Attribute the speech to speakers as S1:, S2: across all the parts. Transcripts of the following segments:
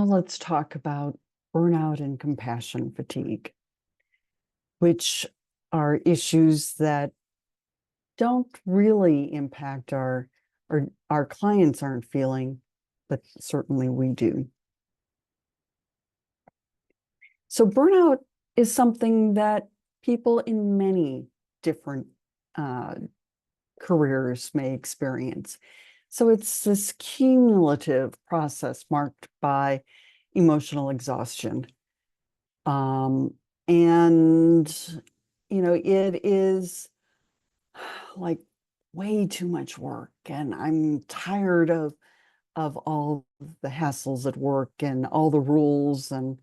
S1: let's talk about burnout and compassion fatigue, which are issues that don't really impact our clients aren't feeling, but certainly we do. So burnout is something that people in many different uh, careers may experience. So it's this cumulative process marked by emotional exhaustion. Um, and, it is like way too much work. And I'm tired of all the hassles at work and all the rules and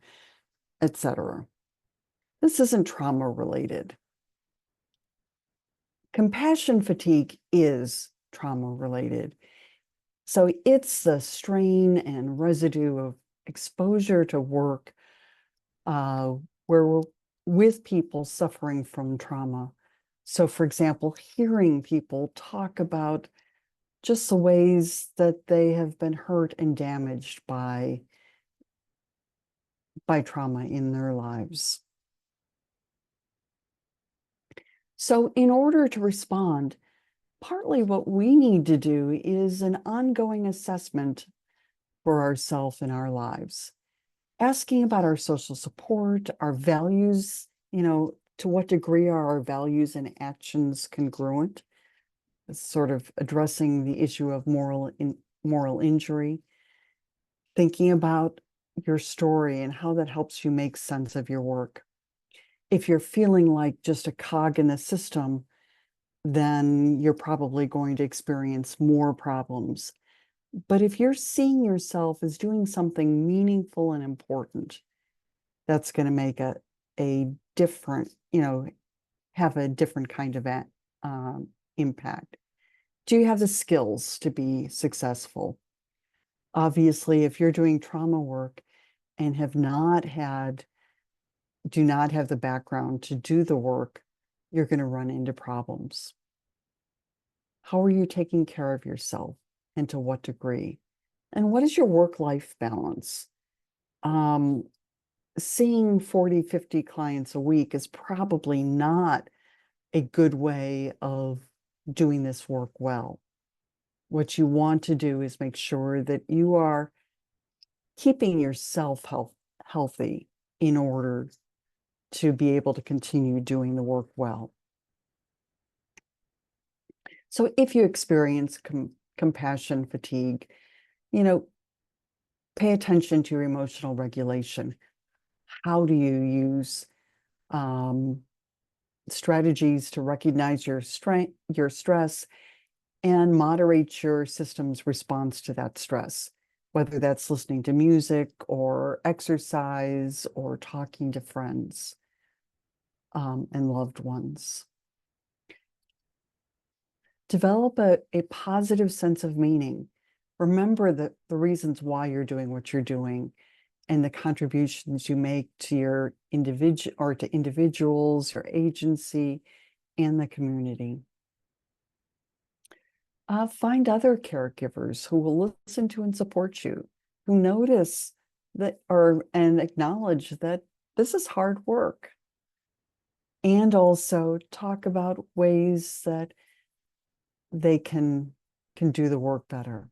S1: etc. This isn't trauma related. Compassion fatigue is trauma related. So it's the strain and residue of exposure to work uh, where we're with people suffering from trauma. So, for example, hearing people talk about just the ways that they have been hurt and damaged by trauma in their lives. So, in order to respond, partly what we need to do is an ongoing assessment for ourselves and our lives, asking about our social support, our values, to what degree are our values and actions congruent? It's sort of addressing the issue of moral injury, thinking about your story and how that helps you make sense of your work. If you're feeling like just a cog in the system, then you're probably going to experience more problems. But if you're seeing yourself as doing something meaningful and important, that's going to make a different, have a different kind of impact. Do you have the skills to be successful? Obviously, if you're doing trauma work and do not have the background to do the work, you're going to run into problems. How are you taking care of yourself and to what degree? And what is your work-life balance? Seeing 40, 50 clients a week is probably not a good way of doing this work well. What you want to do is make sure that you are keeping yourself healthy in order to be able to continue doing the work well. So if you experience compassion fatigue, pay attention to your emotional regulation. How do you use strategies to recognize your stress and moderate your system's response to that stress, whether that's listening to music or exercise or talking to friends and loved ones. Develop a positive sense of meaning. Remember the reasons why you're doing what you're doing and the contributions you make to your to individuals, your agency, and the community. Find other caregivers who will listen to and support you, who notice that and acknowledge that this is hard work. And also talk about ways that they can do the work better.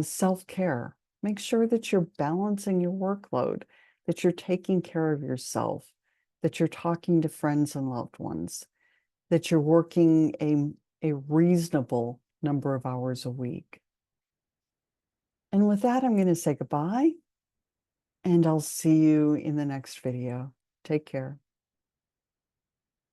S1: Self-care. Make sure that you're balancing your workload, that you're taking care of yourself, that you're talking to friends and loved ones, that you're working a reasonable number of hours a week. And with that, I'm going to say goodbye, and I'll see you in the next video. Take care.